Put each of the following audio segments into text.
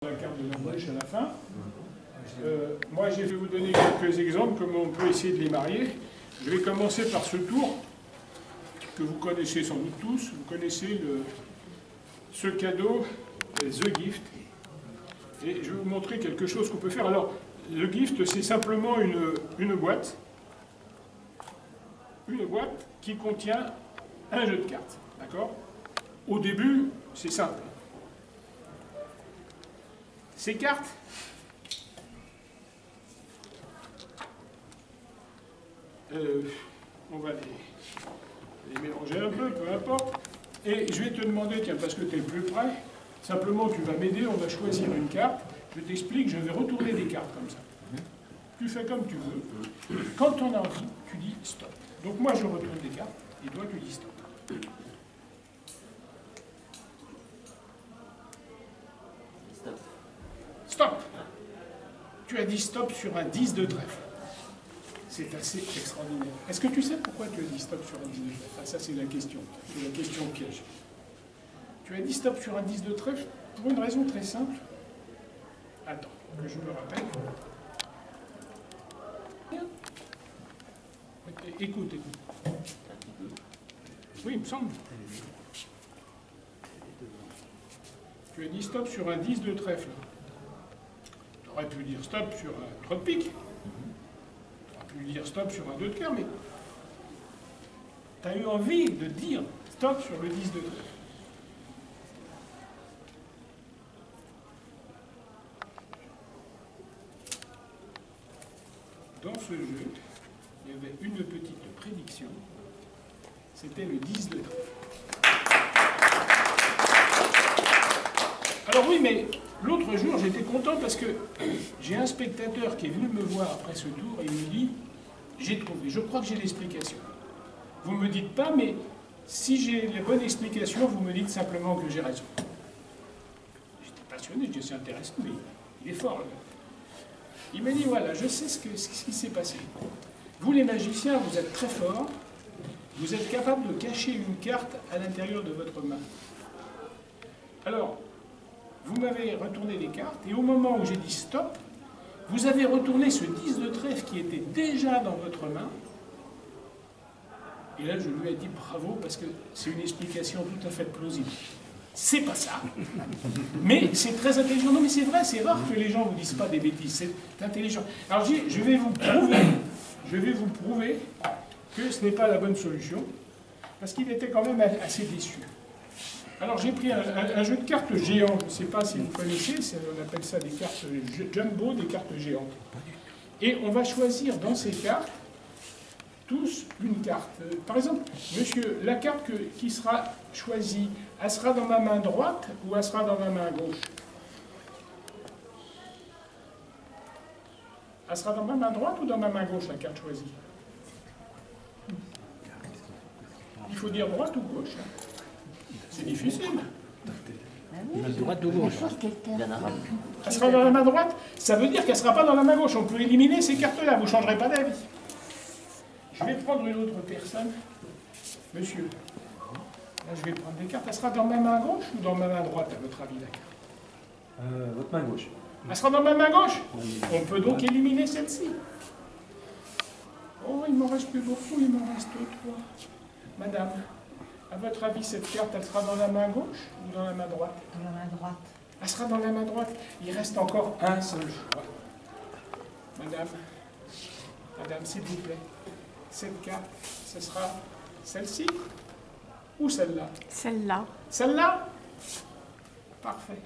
La carte de la brèche à la fin. Moi, je vais vous donner quelques exemples, comment on peut essayer de les marier. Je vais commencer par ce tour, que vous connaissez sans doute tous. Vous connaissez ce cadeau, The Gift. Et je vais vous montrer quelque chose qu'on peut faire. Alors, The Gift, c'est simplement une boîte. Une boîte qui contient un jeu de cartes. D'accord? Au début, c'est simple. Ces cartes, on va les mélanger un peu importe. Et je vais te demander, tiens, parce que tu es le plus près, simplement tu vas m'aider, on va choisir une carte. Je t'explique, je vais retourner des cartes comme ça. Tu fais comme tu veux. Quand on a envie, tu dis stop. Donc moi je retourne des cartes, et toi tu dis stop. Stop. Tu as dit stop sur un 10 de trèfle. C'est assez extraordinaire. Est-ce que tu sais pourquoi tu as dit stop sur un 10 de trèfle? Ah, ça, c'est la question. C'est la question piège. Tu as dit stop sur un 10 de trèfle pour une raison très simple. Attends, que je me rappelle. Écoute. Oui, il me semble. Tu as dit stop sur un 10 de trèfle. Tu aurais pu dire stop sur un 3 de pique. Tu aurais pu dire stop sur un 2 de cœur, mais tu as eu envie de dire stop sur le 10 de trèfle. Dans ce jeu, il y avait une petite prédiction. C'était le 10 de trèfle. Alors oui, mais l'autre jour, j'étais content parce que j'ai un spectateur qui est venu me voir après ce tour et il me dit « J'ai trouvé, je crois que j'ai l'explication. » Vous ne me dites pas, mais si j'ai les bonnes explications, vous me dites simplement que j'ai raison. J'étais passionné, je dis « C'est intéressant, mais il est fort. » Il m'a dit « Voilà, je sais ce qui s'est passé. Vous les magiciens, vous êtes très forts, vous êtes capable de cacher une carte à l'intérieur de votre main. Alors, vous m'avez retourné les cartes, et au moment où j'ai dit stop, vous avez retourné ce 10 de trèfle qui était déjà dans votre main. Et là, je lui ai dit bravo, parce que c'est une explication tout à fait plausible. C'est pas ça, mais c'est très intelligent. Non, mais c'est vrai, c'est rare que les gens ne vous disent pas des bêtises, c'est intelligent. Alors, je vais vous prouver que ce n'est pas la bonne solution, parce qu'il était quand même assez déçu. Alors j'ai pris un jeu de cartes géant, je ne sais pas si vous connaissez, on appelle ça des cartes jumbo, des cartes géantes. Et on va choisir dans ces cartes, tous une carte. Par exemple, monsieur, la carte qui sera choisie, elle sera dans ma main droite ou elle sera dans ma main gauche? Elle sera dans ma main droite ou dans ma main gauche, la carte choisie? Il faut dire droite ou gauche, hein. C'est difficile. Droite ou gauche? Elle sera dans la main droite, ça veut dire qu'elle ne sera pas dans la main gauche. On peut éliminer ces cartes-là, vous ne changerez pas d'avis. Je vais prendre une autre personne. Monsieur, là je vais prendre des cartes. Elle sera dans ma main gauche ou dans ma main droite, à votre avis, la carte? Votre main gauche. Elle sera dans ma main gauche? On peut donc éliminer celle-ci. Oh, il m'en reste plus beaucoup, il m'en reste 3. Madame, à votre avis, cette carte, elle sera dans la main gauche ou dans la main droite? Dans la main droite. Elle sera dans la main droite. Il reste encore un seul choix. Madame, s'il vous plaît, cette carte, ce sera celle-ci ou celle-là? Celle-là. Celle-là? Parfait.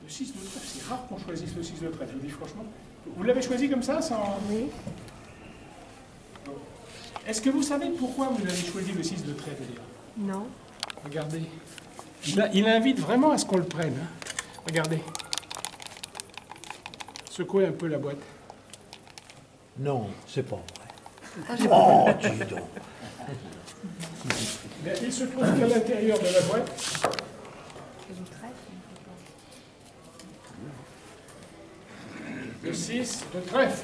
Le 6 de trèfle, c'est rare qu'on choisisse le 6 de trèfle, je vous dis franchement. Vous l'avez choisi comme ça, sans... Oui. Est-ce que vous savez pourquoi vous avez choisi le 6 de trèfle, d'ailleurs? Non. Regardez. Il invite vraiment à ce qu'on le prenne. Hein. Regardez. Secouez un peu la boîte. Non, c'est pas vrai. Oh, dis donc. Il se trouve qu'à l'intérieur de la boîte, le 6 de trèfle.